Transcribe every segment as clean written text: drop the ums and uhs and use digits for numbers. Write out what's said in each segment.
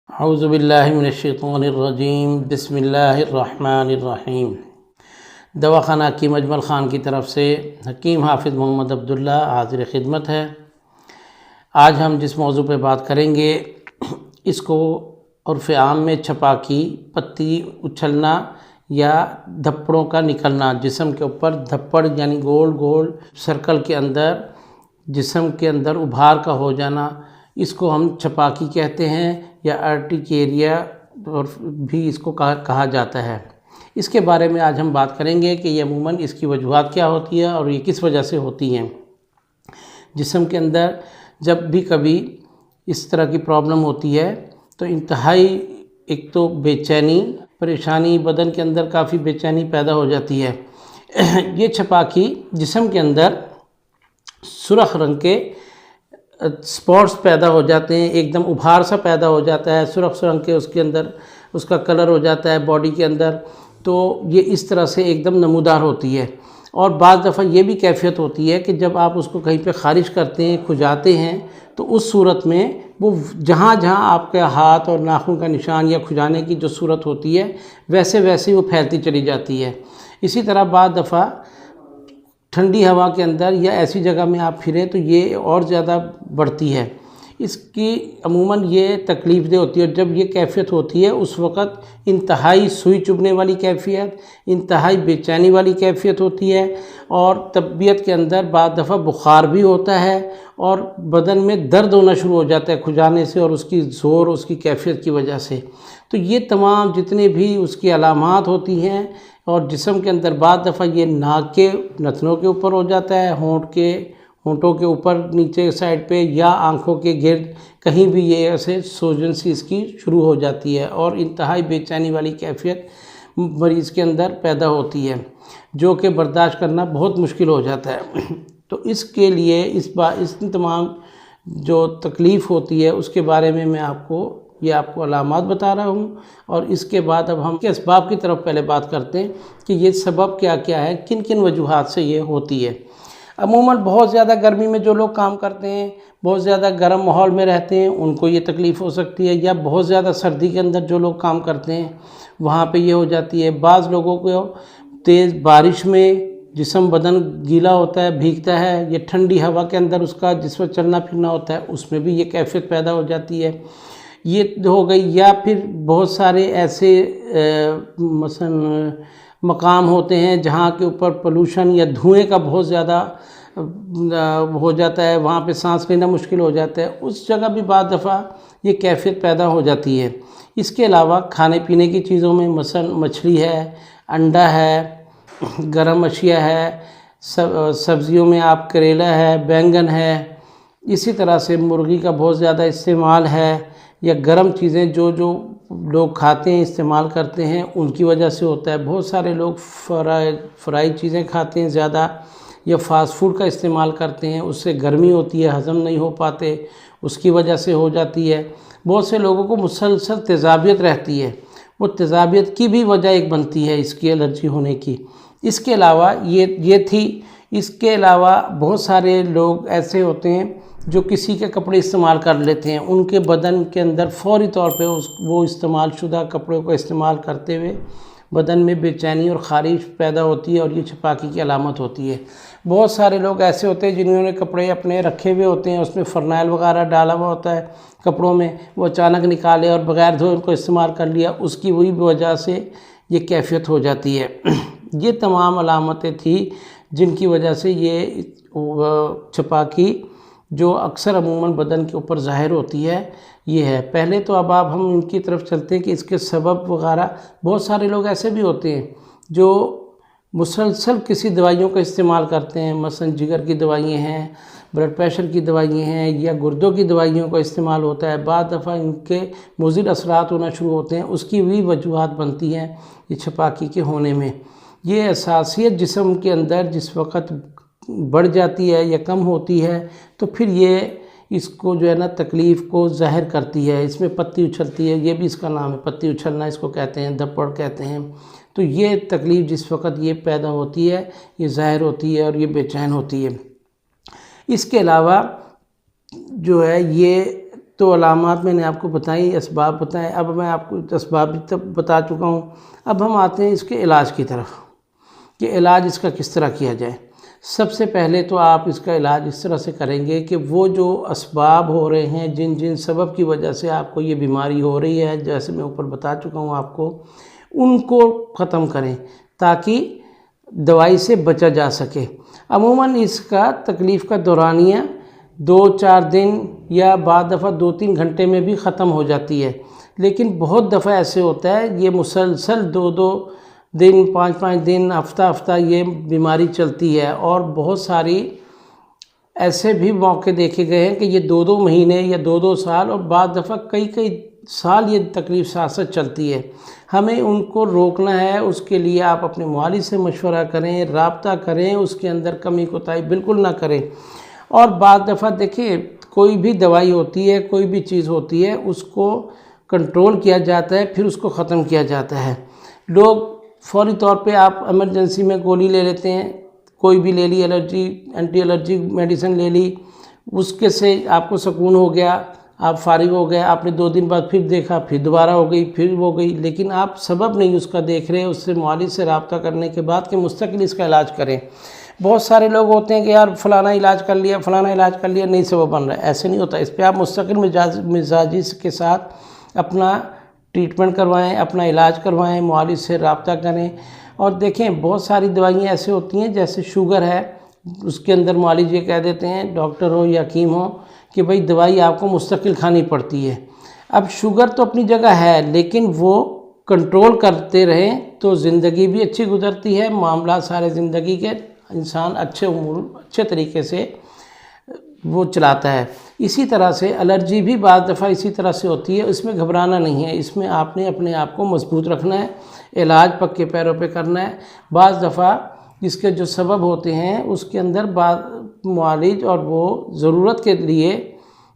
اعوذ باللہ من الشیطان الرجیم، بسم اللہ الرحمن الرحیم۔ دواخانہ حکیم اجمل خان کی طرف سے حکیم حافظ محمد عبداللہ حاضر خدمت ہے۔ آج ہم جس موضوع پہ بات کریں گے اس کو عرف عام میں چھپاکی، پتی اچھلنا یا دھپڑوں کا نکلنا، جسم کے اوپر دھپڑ یعنی گول گول سرکل کے اندر جسم کے اندر ابھار کا ہو جانا، اس کو ہم چھپاکی کہتے ہیں یا ارٹیکیریا اور بھی اس کو کہا جاتا ہے۔ اس کے بارے میں آج ہم بات کریں گے کہ یہ عموماً اس کی وجوہات کیا ہوتی ہے اور یہ کس وجہ سے ہوتی ہیں۔ جسم کے اندر جب بھی کبھی اس طرح کی پرابلم ہوتی ہے تو انتہائی ایک تو بے چینی، پریشانی، بدن کے اندر کافی بے چینی پیدا ہو جاتی ہے۔ یہ چھپاکی جسم کے اندر سرخ رنگ کے سپاٹس پیدا ہو جاتے ہیں، ایک دم ابھار سا پیدا ہو جاتا ہے، سرخ رنگ کے اس کے اندر اس کا کلر ہو جاتا ہے باڈی کے اندر، تو یہ اس طرح سے ایک دم نمودار ہوتی ہے۔ اور بعض دفعہ یہ بھی کیفیت ہوتی ہے کہ جب آپ اس کو کہیں پہ خارج کرتے ہیں، کھجاتے ہیں، تو اس صورت میں وہ جہاں جہاں آپ کے ہاتھ اور ناخن کا نشان یا کھجانے کی جو صورت ہوتی ہے ویسے ویسے وہ پھیلتی چلی جاتی ہے۔ اسی طرح بعض دفعہ ٹھنڈی ہوا کے اندر یا ایسی جگہ میں آپ پھریں تو یہ اور زیادہ بڑھتی ہے۔ اس کی عموماً یہ تکلیف دہ ہوتی ہے، اور جب یہ کیفیت ہوتی ہے اس وقت انتہائی سوئی چبھنے والی کیفیت، انتہائی بے چینی والی کیفیت ہوتی ہے، اور طبیعت کے اندر بعض دفعہ بخار بھی ہوتا ہے اور بدن میں درد ہونا شروع ہو جاتا ہے کھجانے سے اور اس کی زور اس کی کیفیت کی وجہ سے۔ تو یہ تمام جتنے بھی اس کی علامات ہوتی ہیں، اور جسم کے اندر بعض دفعہ یہ ناک کے نتنوں کے اوپر ہو جاتا ہے، ہونٹوں کے اوپر نیچے سائڈ پہ یا آنکھوں کے گرد کہیں بھی یہ ایسے سوجن سی اس کی شروع ہو جاتی ہے، اور انتہائی بے چینی والی کیفیت مریض کے اندر پیدا ہوتی ہے جو کہ برداشت کرنا بہت مشکل ہو جاتا ہے۔ تو اس کے لیے اس تمام جو تکلیف ہوتی ہے اس کے بارے میں میں آپ کو علامات بتا رہا ہوں، اور اس کے بعد اب ہم کے اسباب کی طرف پہلے بات کرتے ہیں کہ یہ سبب کیا کیا ہے، کن کن وجوہات سے یہ ہوتی ہے۔ عموماً بہت زیادہ گرمی میں جو لوگ کام کرتے ہیں، بہت زیادہ گرم ماحول میں رہتے ہیں، ان کو یہ تکلیف ہو سکتی ہے، یا بہت زیادہ سردی کے اندر جو لوگ کام کرتے ہیں وہاں پہ یہ ہو جاتی ہے۔ بعض لوگوں کو تیز بارش میں جسم بدن گیلا ہوتا ہے، بھیگتا ہے، یہ ٹھنڈی ہوا کے اندر اس کا جس وقت چلنا پھرنا ہوتا ہے اس میں بھی یہ کیفیت پیدا ہو جاتی ہے۔ یہ ہو گئی، یا پھر بہت سارے ایسے مثلا مقام ہوتے ہیں جہاں کے اوپر پولوشن یا دھوئیں کا بہت زیادہ ہو جاتا ہے، وہاں پہ سانس لینا مشکل ہو جاتا ہے، اس جگہ بھی بعض دفعہ یہ کیفیت پیدا ہو جاتی ہے۔ اس کے علاوہ کھانے پینے کی چیزوں میں مثلا مچھلی ہے، انڈا ہے، گرم اشیاء ہے، سبزیوں میں آپ کریلا ہے، بینگن ہے، اسی طرح سے مرغی کا بہت زیادہ استعمال ہے، یا گرم چیزیں جو لوگ کھاتے ہیں استعمال کرتے ہیں ان کی وجہ سے ہوتا ہے۔ بہت سارے لوگ فرائی چیزیں کھاتے ہیں زیادہ، یا فاسٹ فوڈ کا استعمال کرتے ہیں، اس سے گرمی ہوتی ہے، ہضم نہیں ہو پاتے، اس کی وجہ سے ہو جاتی ہے۔ بہت سے لوگوں کو مسلسل تیزابیت رہتی ہے، وہ تیزابیت کی بھی وجہ ایک بنتی ہے اس کی الرجی ہونے کی۔ اس کے علاوہ یہ تھی، اس کے علاوہ بہت سارے لوگ ایسے ہوتے ہیں جو کسی کے کپڑے استعمال کر لیتے ہیں، ان کے بدن کے اندر فوری طور پہ وہ استعمال شدہ کپڑوں کو استعمال کرتے ہوئے بدن میں بے چینی اور خارش پیدا ہوتی ہے، اور یہ چھپاکی کی علامت ہوتی ہے۔ بہت سارے لوگ ایسے ہوتے ہیں جنہوں نے کپڑے اپنے رکھے ہوئے ہوتے ہیں، اس میں فرنائل وغیرہ ڈالا ہوا ہوتا ہے کپڑوں میں، وہ اچانک نکالے اور بغیر دھوئے ان کو استعمال کر لیا، اس کی وہی وجہ سے یہ کیفیت ہو جاتی ہے۔ یہ تمام علامتیں تھیں جن کی وجہ سے یہ چھپاکی جو اکثر عموماً بدن کے اوپر ظاہر ہوتی ہے یہ ہے۔ پہلے تو اب ہم ان کی طرف چلتے ہیں کہ اس کے سبب وغیرہ۔ بہت سارے لوگ ایسے بھی ہوتے ہیں جو مسلسل کسی دوائیوں کا استعمال کرتے ہیں، مثلا جگر کی دوائیاں ہیں، بلڈ پریشر کی دوائیاں ہیں، یا گردوں کی دوائیوں کا استعمال ہوتا ہے، بعض دفعہ ان کے مضر اثرات ہونا شروع ہوتے ہیں، اس کی بھی وجوہات بنتی ہیں یہ چھپاکی کے ہونے میں۔ یہ حساسیت جسم کے اندر جس وقت بڑھ جاتی ہے یا کم ہوتی ہے تو پھر یہ اس کو جو ہے نا تکلیف کو ظاہر کرتی ہے، اس میں پتی اچھلتی ہے، یہ بھی اس کا نام ہے، پتی اچھلنا اس کو کہتے ہیں، دھپڑ کہتے ہیں۔ تو یہ تکلیف جس وقت یہ پیدا ہوتی ہے یہ ظاہر ہوتی ہے اور یہ بے چین ہوتی ہے۔ اس کے علاوہ جو ہے یہ تو علامات میں نے آپ کو بتائی، اسباب بتائیں، اب میں آپ کو اسباب بھی بتا چکا ہوں۔ اب ہم آتے ہیں اس کے علاج کی طرف کہ علاج اس کا کس طرح کیا جائے۔ سب سے پہلے تو آپ اس کا علاج اس طرح سے کریں گے کہ وہ جو اسباب ہو رہے ہیں، جن سبب کی وجہ سے آپ کو یہ بیماری ہو رہی ہے، جیسے میں اوپر بتا چکا ہوں آپ کو، ان کو ختم کریں تاکہ دوائی سے بچا جا سکے۔ عموماً اس کا تکلیف کا دورانیہ 2-4 دن یا بعض دفعہ 2-3 گھنٹے میں بھی ختم ہو جاتی ہے، لیکن بہت دفعہ ایسے ہوتا ہے یہ مسلسل 2-2 دن، 5-5 دن، ہفتہ یہ بیماری چلتی ہے، اور بہت ساری ایسے بھی موقع دیکھے گئے ہیں کہ یہ 2-2 مہینے یا 2-2 سال اور بعض دفعہ کئی سال یہ تکلیف ساتھ چلتی ہے۔ ہمیں ان کو روکنا ہے، اس کے لیے آپ اپنے معالج سے مشورہ کریں، رابطہ کریں، اس کے اندر کمی کوتاہی بالکل نہ کریں۔ اور بعض دفعہ دیکھیں کوئی بھی دوائی ہوتی ہے، کوئی بھی چیز ہوتی ہے، اس کو کنٹرول کیا جاتا ہے، پھر اس کو ختم کیا جاتا ہے۔ لوگ فوری طور پہ آپ ایمرجنسی میں گولی لے لیتے ہیں، کوئی بھی لے لی، اینٹی الرجی میڈیسن لے لی، اس کے سے آپ کو سکون ہو گیا، آپ فارغ ہو گئے، آپ نے 2 دن بعد پھر دیکھا، پھر دوبارہ ہو گئی، پھر ہو گئی، لیکن آپ سبب نہیں اس کا دیکھ رہے، اس سے معالج سے رابطہ کرنے کے بعد کہ مستقل اس کا علاج کریں۔ بہت سارے لوگ ہوتے ہیں کہ یار فلانا علاج کر لیا، نہیں سبب بن رہا ہے، ایسے نہیں ہوتا۔ اس پہ آپ مستقل مزاجی کے ساتھ اپنا ٹریٹمنٹ کروائیں، اپنا علاج کروائیں، معالج سے رابطہ کریں۔ اور دیکھیں بہت ساری دوائیاں ایسے ہوتی ہیں جیسے شوگر ہے، اس کے اندر معالج یہ کہہ دیتے ہیں، ڈاکٹر ہو یا حکیم ہو، کہ بھئی دوائی آپ کو مستقل کھانی پڑتی ہے۔ اب شوگر تو اپنی جگہ ہے، لیکن وہ کنٹرول کرتے رہیں تو زندگی بھی اچھی گزرتی ہے، معاملات سارے زندگی کے انسان اچھے طریقے سے وہ چلاتا ہے۔ اسی طرح سے الرجی بھی بعض دفعہ اسی طرح سے ہوتی ہے، اس میں گھبرانا نہیں ہے، اس میں آپ نے اپنے آپ کو مضبوط رکھنا ہے، علاج پکے پیروں پہ کرنا ہے۔ بعض دفعہ اس کے جو سبب ہوتے ہیں اس کے اندر بعض معالج اور وہ ضرورت کے لیے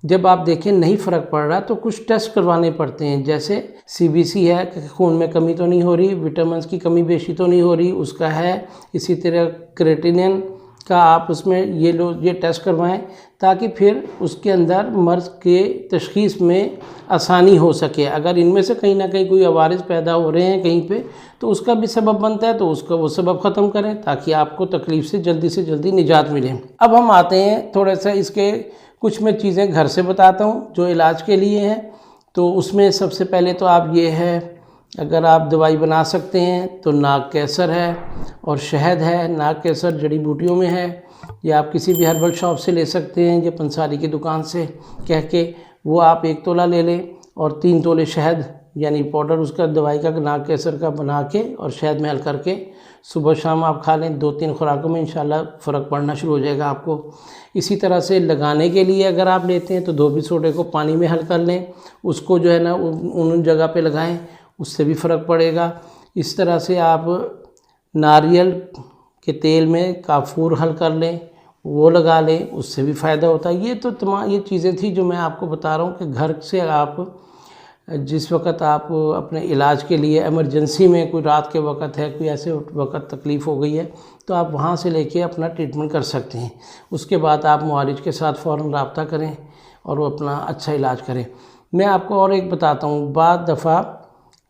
جب آپ دیکھیں نہیں فرق پڑ رہا تو کچھ ٹیسٹ کروانے پڑتے ہیں، جیسے CBC ہے کہ خون میں کمی تو نہیں ہو رہی، وٹامنس کی کمی بیشی تو نہیں ہو رہی، اس کا ہے۔ اسی طرح کریٹینن کا آپ اس میں یہ ٹیسٹ کروائیں تاکہ پھر اس کے اندر مرض کے تشخیص میں آسانی ہو سکے۔ اگر ان میں سے کہیں نہ کہیں کوئی عوارض پیدا ہو رہے ہیں کہیں پہ تو اس کا بھی سبب بنتا ہے، تو اس کا وہ سبب ختم کریں تاکہ آپ کو تکلیف سے جلدی نجات ملے۔ اب ہم آتے ہیں تھوڑا سا اس کے کچھ میں چیزیں گھر سے بتاتا ہوں جو علاج کے لیے ہیں۔ تو اس میں سب سے پہلے تو آپ یہ ہے، اگر آپ دوائی بنا سکتے ہیں تو ناگ کیسر ہے اور شہد ہے۔ ناگ کیسر جڑی بوٹیوں میں ہے، یا آپ کسی بھی ہربل شاپ سے لے سکتے ہیں، یا پنساری کی دکان سے کہہ کے وہ آپ 1 تولہ لے لیں، اور 3 تولے شہد یعنی پاؤڈر اس کا دوائی کا ناگ کیسر کا بنا کے اور شہد میں حل کر کے صبح شام آپ کھا لیں، 2-3 خوراکوں میں انشاءاللہ فرق پڑنا شروع ہو جائے گا آپ کو۔ اسی طرح سے لگانے کے لیے اگر آپ لیتے ہیں تو دھوبی سوڈے کو پانی میں حل کر لیں، اس کو جو ہے نا ان جگہ پہ لگائیں، اس سے بھی فرق پڑے گا۔ اس طرح سے آپ ناریل کے تیل میں کافور حل کر لیں، وہ لگا لیں، اس سے بھی فائدہ ہوتا ہے۔ یہ تو تمام یہ چیزیں تھیں جو میں آپ کو بتا رہا ہوں کہ گھر سے آپ جس وقت آپ اپنے علاج کے لیے ایمرجنسی میں، کوئی رات کے وقت ہے، کوئی ایسے وقت تکلیف ہو گئی ہے تو آپ وہاں سے لے کے اپنا ٹریٹمنٹ کر سکتے ہیں۔ اس کے بعد آپ معالج کے ساتھ فوراً رابطہ کریں اور وہ اپنا اچھا علاج کریں۔ میں آپ کو اور ایک بتاتا ہوں، بعض دفعہ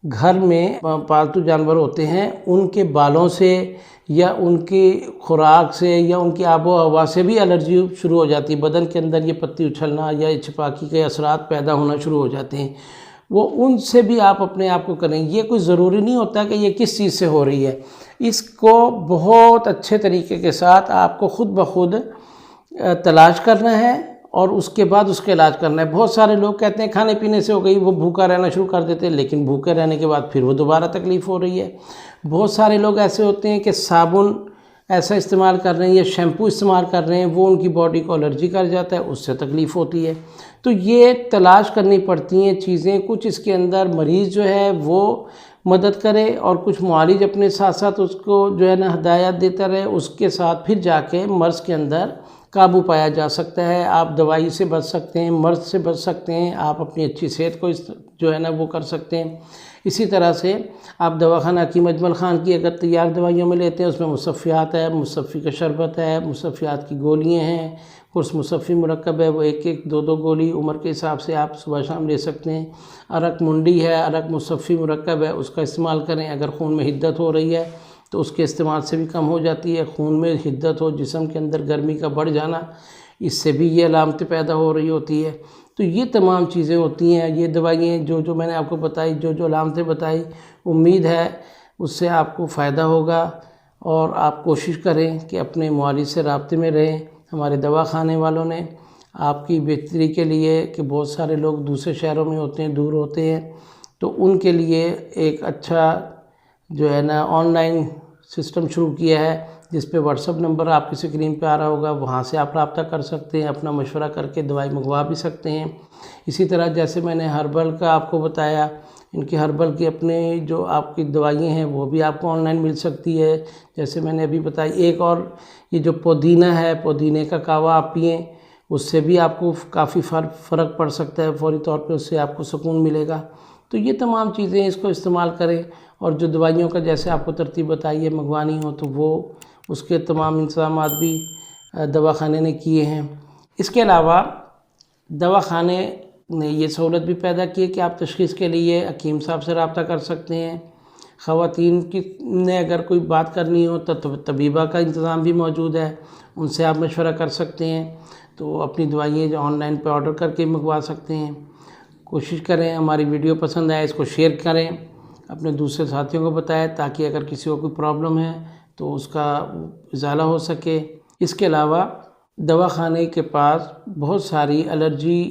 گھر میں پالتو جانور ہوتے ہیں، ان کے بالوں سے یا ان کی خوراک سے یا ان کی آب و ہوا سے بھی الرجی شروع ہو جاتی ہے، بدن کے اندر یہ پتی اچھلنا یا چھپاکی کے اثرات پیدا ہونا شروع ہو جاتے ہیں، وہ ان سے بھی آپ اپنے آپ کو کریں۔ یہ کوئی ضروری نہیں ہوتا کہ یہ کس چیز سے ہو رہی ہے، اس کو بہت اچھے طریقے کے ساتھ آپ کو خود بخود تلاش کرنا ہے اور اس کے بعد اس کا علاج کرنا ہے۔ بہت سارے لوگ کہتے ہیں کھانے پینے سے ہو گئی، وہ بھوکا رہنا شروع کر دیتے ہیں، لیکن بھوکے رہنے کے بعد پھر وہ دوبارہ تکلیف ہو رہی ہے۔ بہت سارے لوگ ایسے ہوتے ہیں کہ صابن ایسا استعمال کر رہے ہیں یا شیمپو استعمال کر رہے ہیں، وہ ان کی باڈی کو الرجی کر جاتا ہے، اس سے تکلیف ہوتی ہے۔ تو یہ تلاش کرنی پڑتی ہیں چیزیں، کچھ اس کے اندر مریض جو ہے وہ مدد کرے اور کچھ معالج اپنے ساتھ ساتھ اس کو جو ہے نا ہدایات دیتا رہے، اس کے ساتھ پھر جا کے مرض کے اندر قابو پایا جا سکتا ہے، آپ دوائی سے بچ سکتے ہیں، مرض سے بچ سکتے ہیں، آپ اپنی اچھی صحت کو جو ہے نا وہ کر سکتے ہیں۔ اسی طرح سے آپ دواخانہ حکیم اجمل خان کی اگر تیار دوائیوں میں لیتے ہیں، اس میں مصفیات ہے، مصفی کا شربت ہے، مصفیات کی گولیاں ہیں، قرص مصفی مرکب ہے، وہ ایک ایک دو دو گولی عمر کے حساب سے آپ صبح شام لے سکتے ہیں۔ عرق منڈی ہے، عرق مصفی مرکب ہے، اس کا استعمال کریں۔ اگر خون میں حدت ہو رہی ہے تو اس کے استعمال سے بھی کم ہو جاتی ہے۔ خون میں حدت ہو، جسم کے اندر گرمی کا بڑھ جانا، اس سے بھی یہ علامتیں پیدا ہو رہی ہوتی ہے۔ تو یہ تمام چیزیں ہوتی ہیں، یہ دوائیں جو میں نے آپ کو بتائی، جو علامتیں بتائی، امید ہے اس سے آپ کو فائدہ ہوگا، اور آپ کوشش کریں کہ اپنے معالج سے رابطے میں رہیں۔ ہمارے دواخانے والوں نے آپ کی بہتری کے لیے، کہ بہت سارے لوگ دوسرے شہروں میں ہوتے ہیں، دور ہوتے ہیں، تو ان کے لیے ایک اچھا جو ہے نا آن لائن سسٹم شروع کیا ہے، جس پہ واٹس ایپ نمبر آپ کی اسکرین پہ آ رہا ہوگا، وہاں سے آپ رابطہ کر سکتے ہیں، اپنا مشورہ کر کے دوائی منگوا بھی سکتے ہیں۔ اسی طرح جیسے میں نے ہربل کا آپ کو بتایا، ان کی ہربل کی اپنے جو آپ کی دوائیں ہیں وہ بھی آپ کو آن لائن مل سکتی ہے۔ جیسے میں نے ابھی بتائی، ایک اور یہ جو پودینہ ہے، پودینے کا کہوہ آپ پئیں، اس سے بھی آپ کو کافی فرق پڑ سکتا ہے، فوری طور پہ اس سے آپ کو سکون ملے گا۔ تو یہ تمام چیزیں اس کو استعمال کریں، اور جو دوائیوں کا جیسے آپ کو ترتیب بتائی ہے منگوانی ہو تو وہ اس کے تمام انتظامات بھی دواخانے نے کیے ہیں۔ اس کے علاوہ دواخانے نے یہ سہولت بھی پیدا کی ہے کہ آپ تشخیص کے لیے حکیم صاحب سے رابطہ کر سکتے ہیں۔ خواتین کی نے اگر کوئی بات کرنی ہو تو طبیبہ کا انتظام بھی موجود ہے، ان سے آپ مشورہ کر سکتے ہیں، تو اپنی دوائیں جو آن لائن پہ آرڈر کر کے منگوا سکتے ہیں۔ کوشش کریں ہماری ویڈیو پسند آئے اس کو شیئر کریں، اپنے دوسرے ساتھیوں کو بتائیں، تاکہ اگر کسی کو کوئی پرابلم ہے تو اس کا ازالہ ہو سکے۔ اس کے علاوہ دواخانے کے پاس بہت ساری الرجی،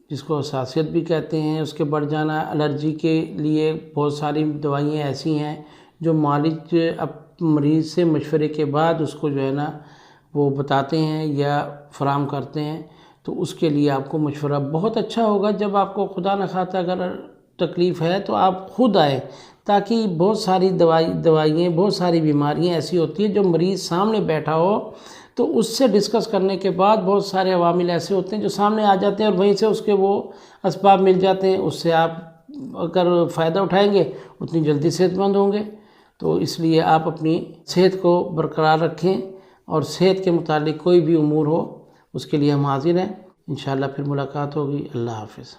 جس کو حساسیت بھی کہتے ہیں، اس کے بڑھ جانا، الرجی کے لیے بہت ساری دوائیں ایسی ہیں جو معالج مریض سے مشورے کے بعد اس کو جو ہے نا وہ بتاتے ہیں یا فراہم کرتے ہیں۔ تو اس کے لیے آپ کو مشورہ بہت اچھا ہوگا، جب آپ کو خدا نخواستہ اگر تکلیف ہے تو آپ خود آئیں، تاکہ بہت ساری دوائیں بہت ساری بیماریاں ایسی ہوتی ہیں جو مریض سامنے بیٹھا ہو تو اس سے ڈسکس کرنے کے بعد بہت سارے عوامل ایسے ہوتے ہیں جو سامنے آ جاتے ہیں، اور وہیں سے اس کے وہ اسباب مل جاتے ہیں۔ اس سے آپ اگر فائدہ اٹھائیں گے اتنی جلدی صحت مند ہوں گے۔ تو اس لیے آپ اپنی صحت کو برقرار رکھیں، اور صحت کے متعلق کوئی بھی امور ہو اس کے لیے ہم حاضر ہیں۔ انشاءاللہ پھر ملاقات ہوگی۔ اللہ حافظ۔